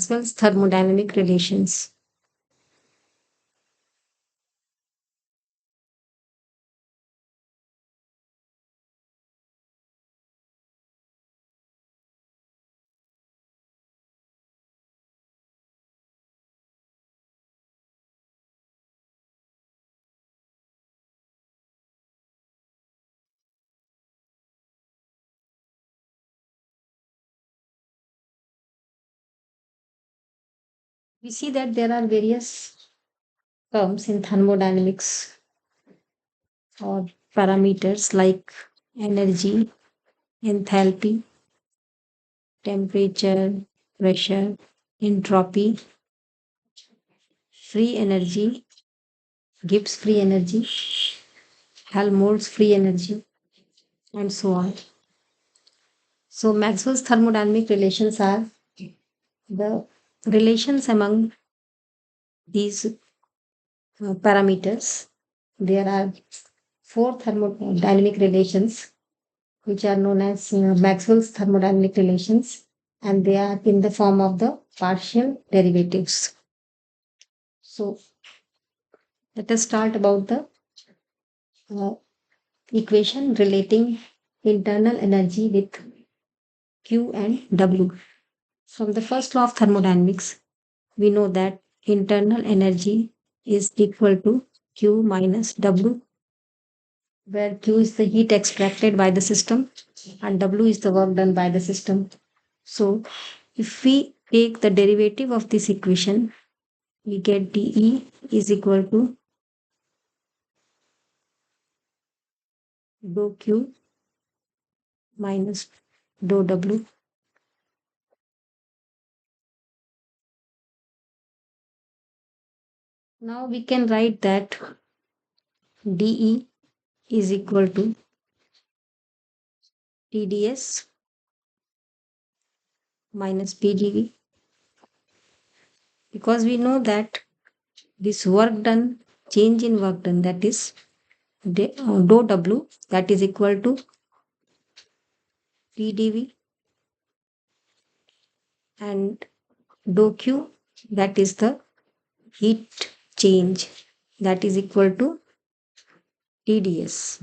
Maxwell's thermodynamic relations. We see that there are various terms in thermodynamics or parameters like energy, enthalpy, temperature, pressure, entropy, free energy, Gibbs free energy, Helmholtz free energy, and so on. So, Maxwell's thermodynamic relations are the relations among these parameters. There are four thermodynamic relations which are known as Maxwell's thermodynamic relations, and they are in the form of the partial derivatives. So, let us start about the uh, equation relating internal energy with Q and W. From the first law of thermodynamics, we know that internal energy is equal to Q minus W, where Q is the heat extracted by the system and W is the work done by the system. So, if we take the derivative of this equation, we get dE is equal to dou Q minus dou W. Now we can write that dE is equal to TdS minus PdV, because we know that this work done, change in work done, that is dou W, that is equal to PdV, and dou Q, that is the heat change, that is equal to TdS,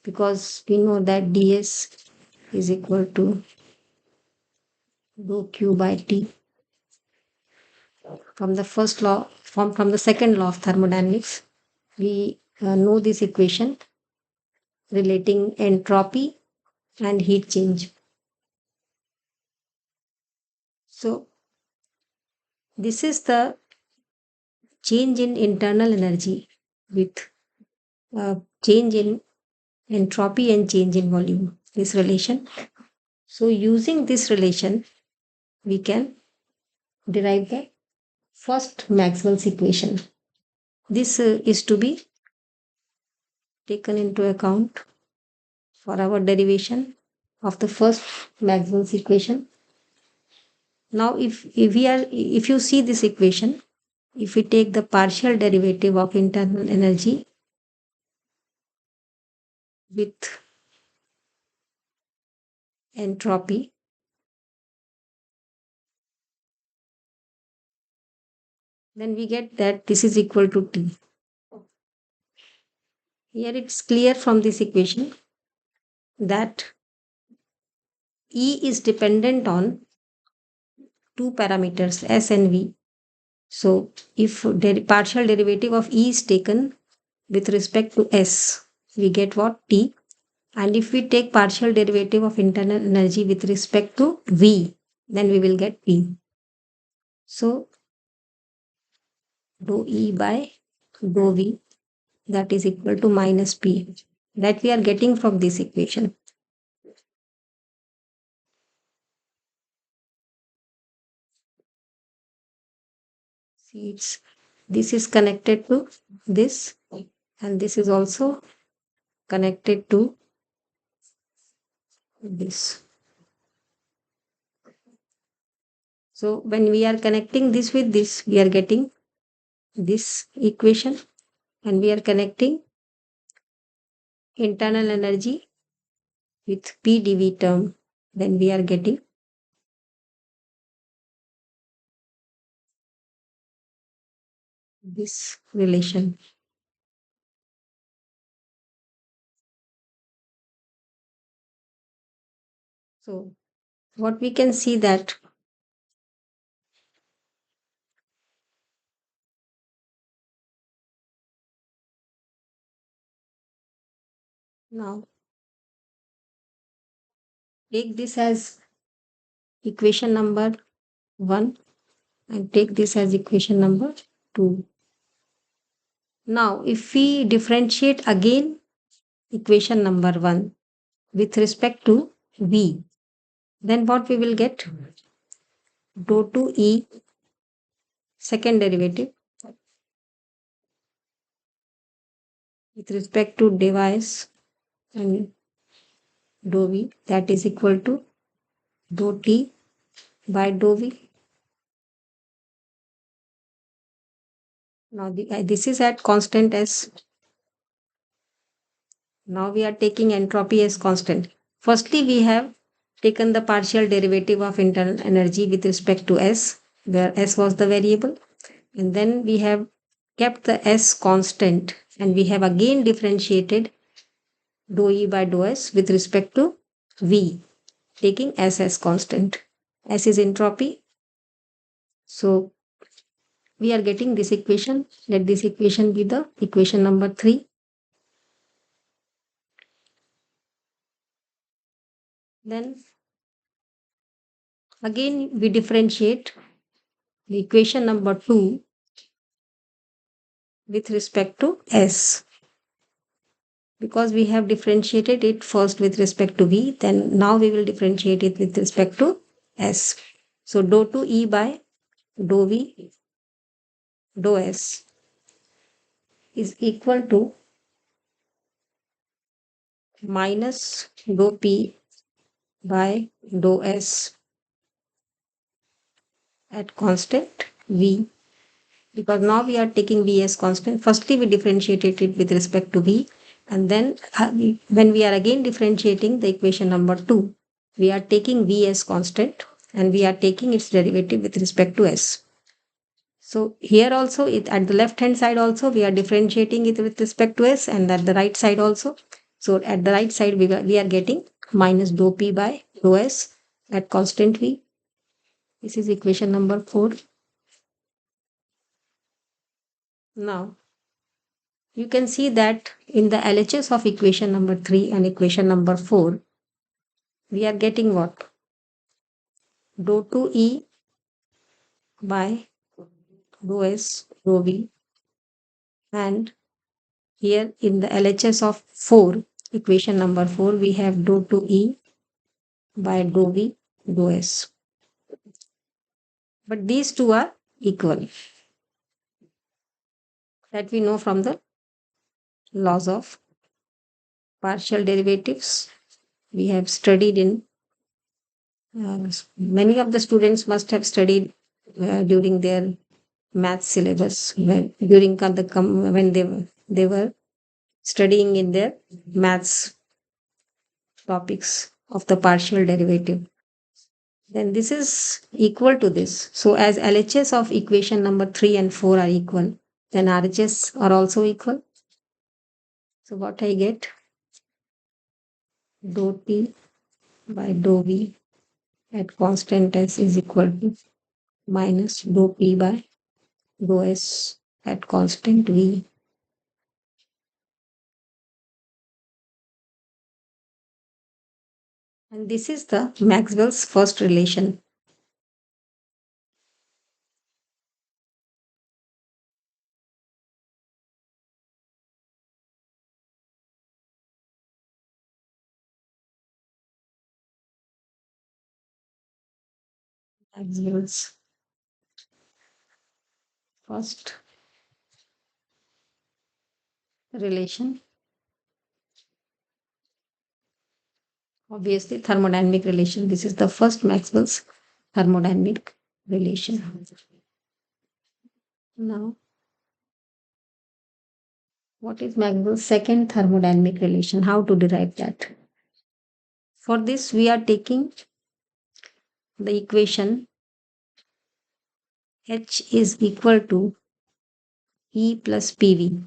because we know that ds is equal to dou Q by T. From the first law, from the second law of thermodynamics, we know this equation relating entropy and heat change. So, this is the change in internal energy with change in entropy and change in volume, this relation. So, using this relation, we can derive the first Maxwell's equation. This is to be taken into account for our derivation of the first Maxwell's equation. Now, if you see this equation, if we take the partial derivative of internal energy with entropy, then we get that this is equal to T. Here it's clear from this equation that E is dependent on two parameters S and V. So if partial derivative of E is taken with respect to S, we get what? T. And if we take partial derivative of internal energy with respect to V, then we will get P. So dou E by dou V, that is equal to minus P, that we are getting from this equation. See, this is connected to this, and this is also connected to this. So when we are connecting this with this, we are getting this equation, and we are connecting internal energy with PdV term, then we are getting this relation. So what we can see that now take this as equation number 1 and take this as equation number 2. Now if we differentiate again equation number 1 with respect to v, then what we will get? Dou to e second derivative with respect to device and dou v, that is equal to dou t by dou v. Now this is at constant s. Now we are taking entropy as constant. Firstly, we have taken the partial derivative of internal energy with respect to s, where s was the variable, and then we have kept the s constant, and we have again differentiated dou e by dou s with respect to v, taking s as constant. S is entropy. So we are getting this equation. Let this equation be the equation number 3. Then again we differentiate the equation number 2 with respect to s. Because we have differentiated it first with respect to v, then now we will differentiate it with respect to s. So dou to e by dou v dou s is equal to minus dou p by dou s at constant v, because now we are taking v as constant. Firstly we differentiated it with respect to v, and then when we are again differentiating the equation number 2, we are taking v as constant and we are taking its derivative with respect to s. So here also at the left hand side also we are differentiating it with respect to s, and at the right side also. So at the right side we are getting minus dou p by dou s at constant v. This is equation number 4. Now you can see that in the LHS of equation number 3 and equation number 4, we are getting what? Dou to E by dou S dou V. And here in the LHS of 4, equation number 4, we have dou to E by dou V dou S. But these two are equal. That we know from the laws of partial derivatives. We have studied in many of the students must have studied during their math syllabus when they were studying in their maths topics of the partial derivative. Then this is equal to this. So as LHS of equation number 3 and 4 are equal, then RHS are also equal. So what I get? Dou T by dou V at constant S is equal to minus dou P by dou S at constant V. And this is the Maxwell's first relation. Maxwell's first relation. Obviously, thermodynamic relation. This is the first Maxwell's thermodynamic relation. Now, what is Maxwell's second thermodynamic relation? How to derive that? For this, we are taking the equation H is equal to E plus PV.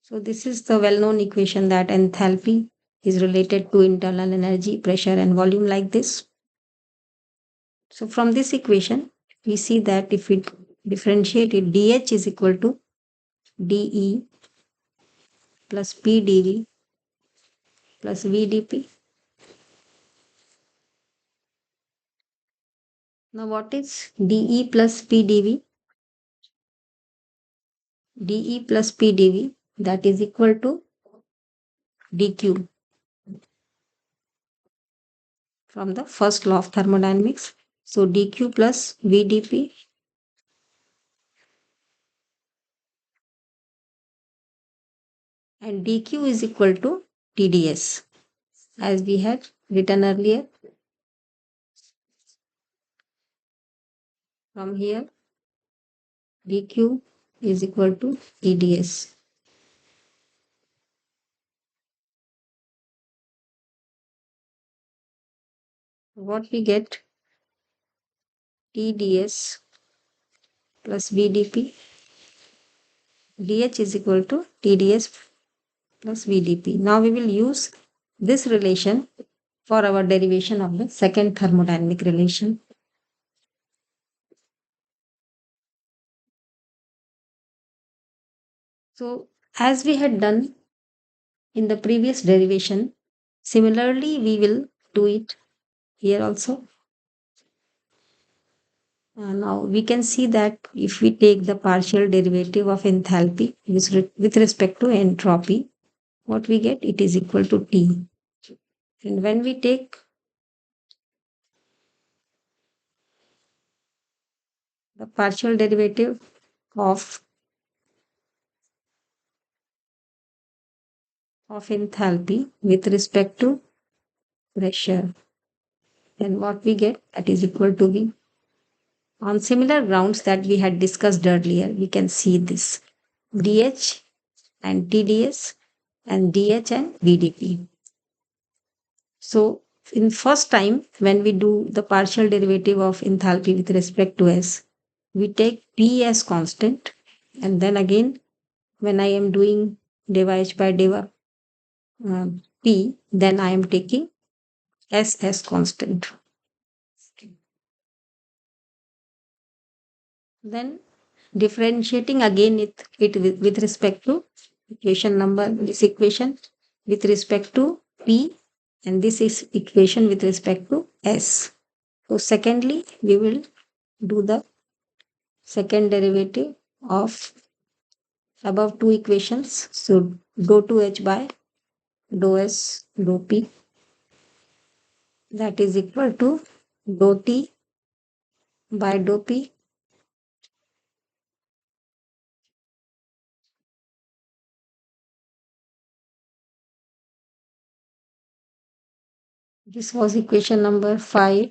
So this is the well-known equation that enthalpy is related to internal energy, pressure and volume like this. So from this equation, we see that if we differentiate it, dH is equal to dE plus PdV plus VdP. Now what is dE plus PdV? dE plus PdV, that is equal to dQ from the first law of thermodynamics. So dQ plus VdP and dQ is equal to TdS as we had written earlier. From here dQ is equal to TdS. What we get, TdS plus VdP, dH is equal to TdS plus VdP. Now we will use this relation for our derivation of the second thermodynamic relation. So as we had done in the previous derivation, similarly we will do it here also. Now we can see that if we take the partial derivative of enthalpy with respect to entropy, what we get, it is equal to T. And when we take the partial derivative of enthalpy with respect to pressure, then what we get, that is equal to V. On similar grounds that we had discussed earlier, we can see this dH and TdS and dH and VdP. So in first time when we do the partial derivative of enthalpy with respect to S, we take P as constant, and then again when I am doing deva H by deva P, then I am taking S as constant. Then differentiating again it with respect to equation number, this equation with respect to P, and this is equation with respect to S. So secondly, we will do the second derivative of above two equations. So dou 2H by dou S dou P, that is equal to dou T by dou P This was equation number 5.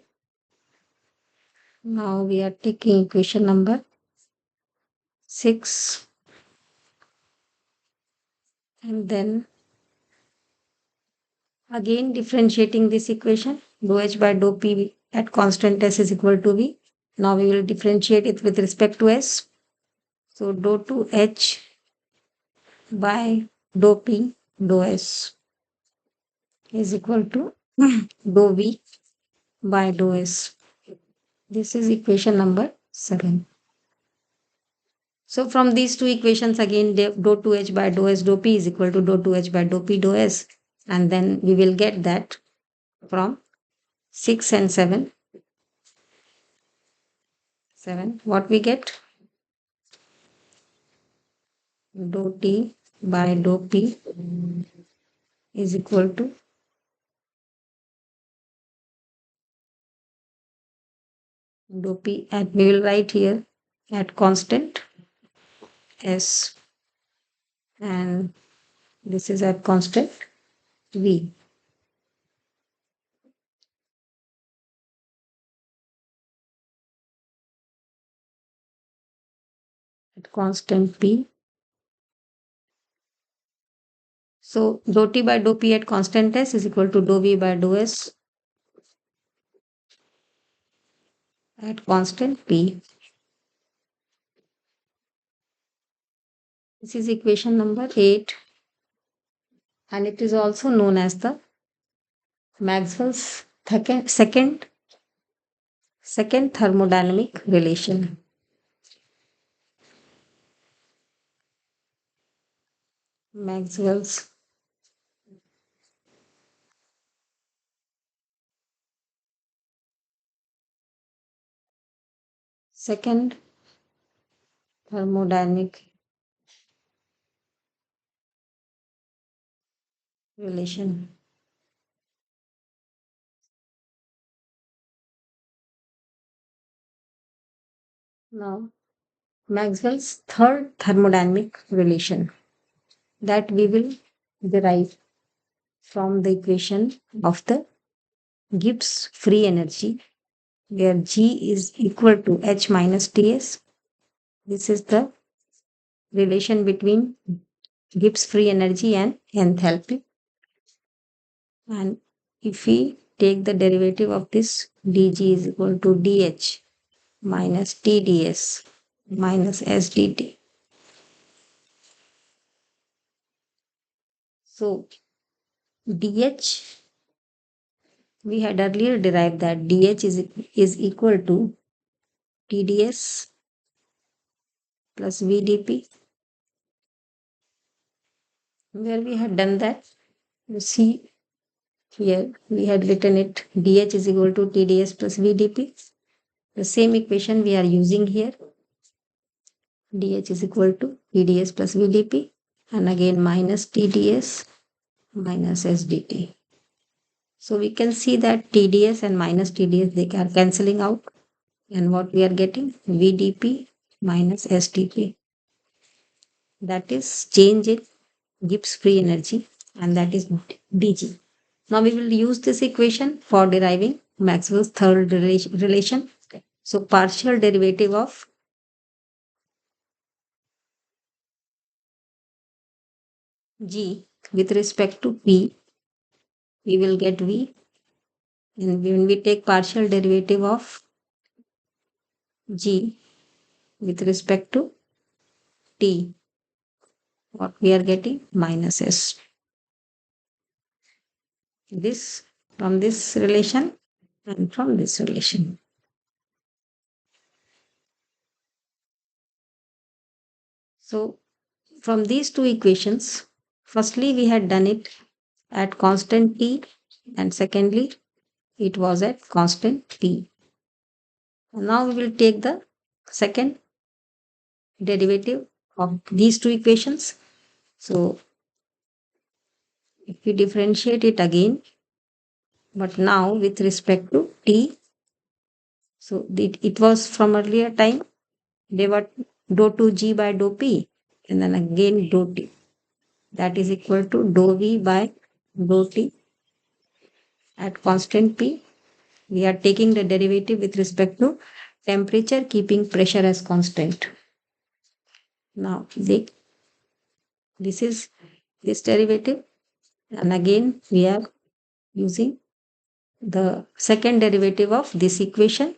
Now we are taking equation number 6, and then again differentiating this equation, dou H by dou P at constant S is equal to V. Now we will differentiate it with respect to S. So dou 2H by dou P dou S is equal to dou V by dou S. This is equation number 7. So from these two equations again, dou 2H by dou S dou P is equal to dou 2H by dou P dou S. And then we will get that from 6 and 7. What we get? Dou T by dou P is equal to dou P, and we will write here at constant S, and this is at constant V. At constant P. So dou T by dou P at constant S is equal to dou V by dou S at constant P. This is equation number 8, and it is also known as the Maxwell's second thermodynamic relation. Maxwell's second thermodynamic relation. Now, Maxwell's third thermodynamic relation that we will derive from the equation of the Gibbs free energy, where G is equal to H minus Ts. This is the relation between Gibbs free energy and enthalpy. And if we take the derivative of this, dG is equal to dH minus TdS minus SdT. So dH, we had earlier derived that dH is equal to TdS plus VdP. Where we had done that, you see here we had written it dH is equal to TdS plus VdP. The same equation we are using here. dH is equal to TdS plus VdP, and again minus TdS minus SdT. So we can see that TdS and minus TdS, they are cancelling out, and what we are getting, VdP minus SdP. That is change in Gibbs free energy, and that is dG. Now we will use this equation for deriving Maxwell's third relation. So partial derivative of G with respect to P, we will get V. And when we take partial derivative of G with respect to T, what we are getting, minus S. This from this relation and from this relation. So from these two equations, firstly we had done it at constant T, and secondly it was at constant P. Now we will take the second derivative of these two equations. So if we differentiate it again, but now with respect to T, so it was from earlier time, they were dou 2G by dou P, and then again dou T. That is equal to dou V by dou T at constant P. We are taking the derivative with respect to temperature, keeping pressure as constant. Now, this is this derivative, and again we are using the second derivative of this equation.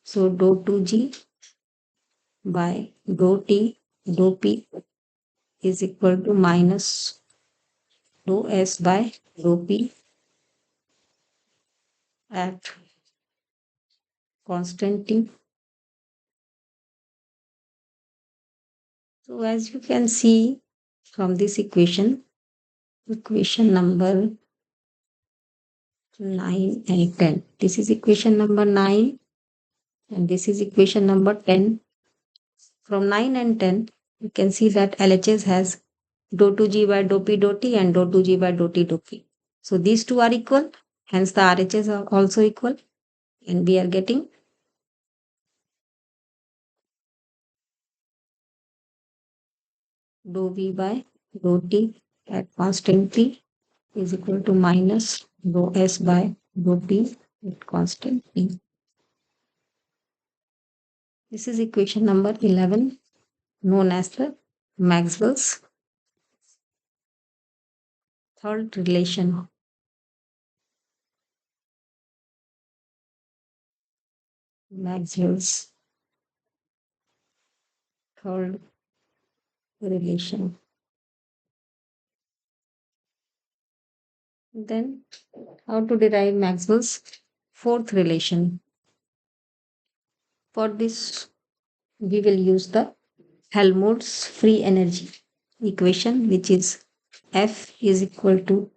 So dou 2G by dou T dou P is equal to minus dou S by dou P at constant T. So as you can see from this equation number 9 and 10. This is equation number 9 and this is equation number 10. From 9 and 10, you can see that LHS has dou 2G by dou P dou T and dou 2G by dou T dou P. So these two are equal, hence the RHS are also equal, and we are getting dou V by dou T at constant P is equal to minus dou S by dou P at constant P. This is equation number 11, known as the Maxwell's third relation. Maxwell's third relation. Then, how to derive Maxwell's fourth relation? For this, we will use the Helmholtz free energy equation, which is F is equal to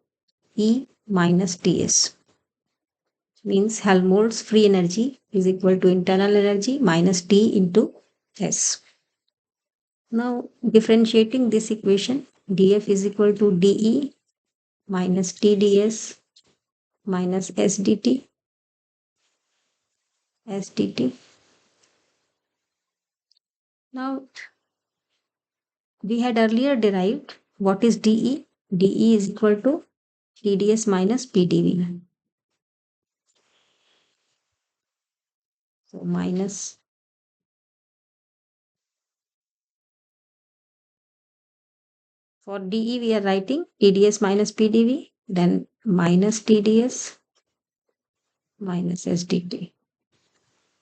E minus Ts. Means Helmholtz free energy is equal to internal energy minus T into S. Now, differentiating this equation, dF is equal to dE minus TdS minus SDT. Now, we had earlier derived what is dE. dE is equal to TdS minus PdV. So, minus for dE, we are writing TdS minus PdV, then minus TdS minus SDT.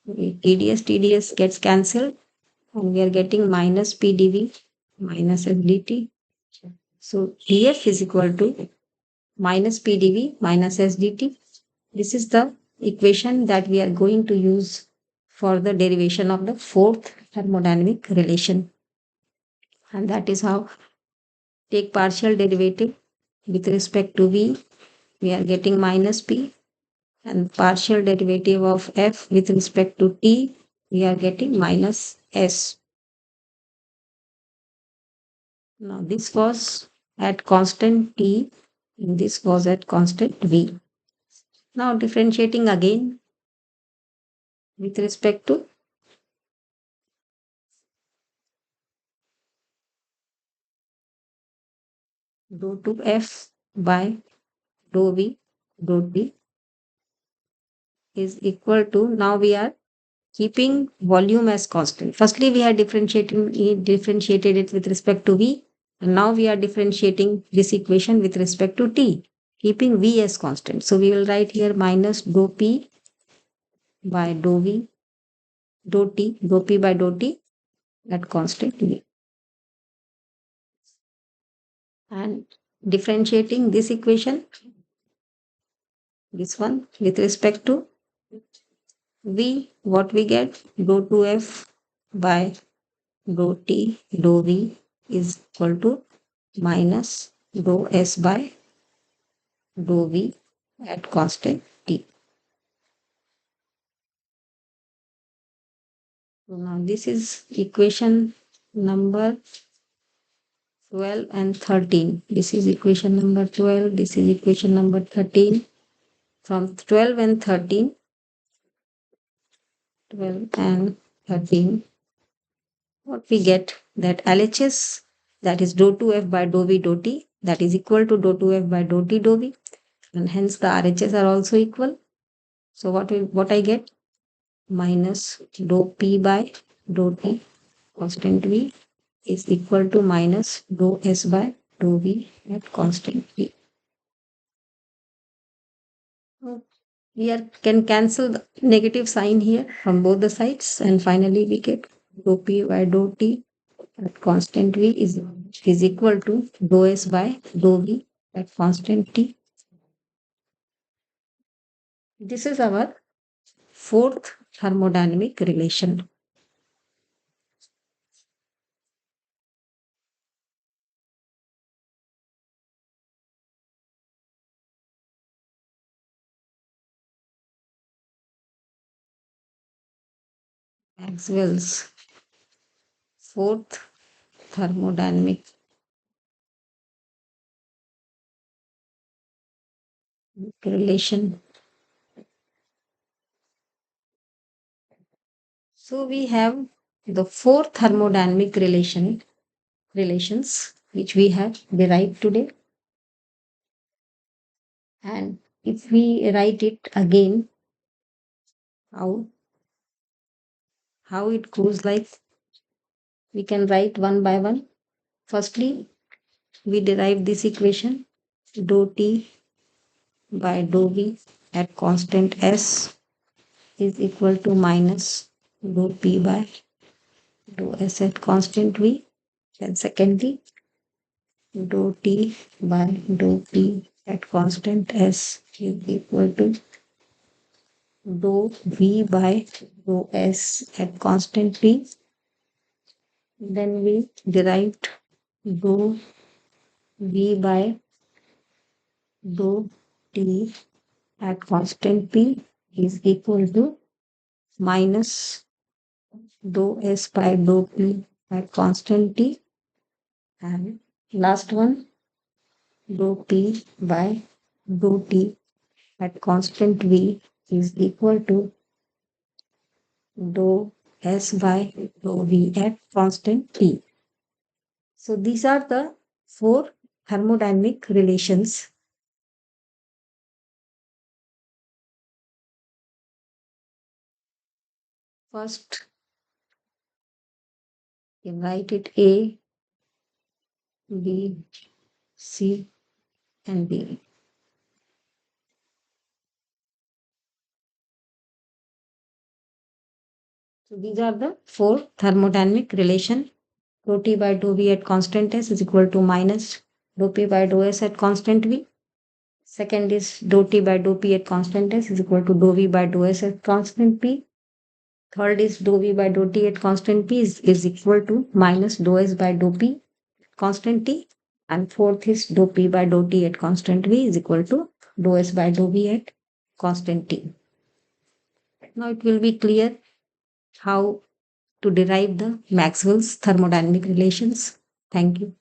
TdS gets cancelled and we are getting minus PdV minus SDT. So dF is equal to minus PdV minus SDT. This is the equation that we are going to use for the derivation of the fourth thermodynamic relation. And that is how take partial derivative with respect to V, we are getting minus P, and partial derivative of F with respect to T, we are getting minus S. Now this was at constant T and this was at constant V. Now differentiating again with respect to dou 2F by dou V dou T is equal to, now we are keeping volume as constant. Firstly, we had differentiated it with respect to V, and now we are differentiating this equation with respect to T, keeping V as constant. So we will write here minus dou P by dou V dou P by dou T at constant V. And differentiating this equation, this one with respect to V, what we get dou 2F by dou T dou V is equal to minus dou S by dou V at constant T. So now this is equation number 12 and 13. This is equation number 12. This is equation number 13. From 12 and 13, what we get that LHS, that is dou 2F by dou V dou T, that is equal to dou 2F by dou T dou V, and hence the RHS are also equal. So what I get? Minus dou P by dou T constant V is equal to minus dou S by dou V at constant V. We can cancel the negative sign here from both the sides, and finally we get dou P by dou T at constant V is equal to dou S by dou V at constant T. This is our fourth thermodynamic relation. Maxwell's fourth thermodynamic relation. So we have the four thermodynamic relations which we have derived today. And if we write it again, how it goes like, we can write one by one. Firstly, we derive this equation dou T by dou V at constant S is equal to minus dou P by dou S at constant V. Then secondly, dou T by dou P at constant S is equal to dou V by dou S at constant P. Then we derived dou V by dou T at constant P is equal to minus dou S by dou P at constant T. And last one, dou P by dou T at constant V is equal to dou S by dou V at constant T. So these are the four thermodynamic relations. First, you write it A, B, C, and D. So these are the four thermodynamic relation. Dou T by dou V at constant S is equal to minus dou P by dou S at constant V. Second is dou T by dou P at constant S is equal to dou V by dou S at constant P. Third is dou V by dou T at constant P is equal to minus dou S by dou P constant T. And fourth is dou P by dou T at constant V is equal to dou S by dou V at constant T. Now it will be clear how to derive the Maxwell's thermodynamic relations. Thank you.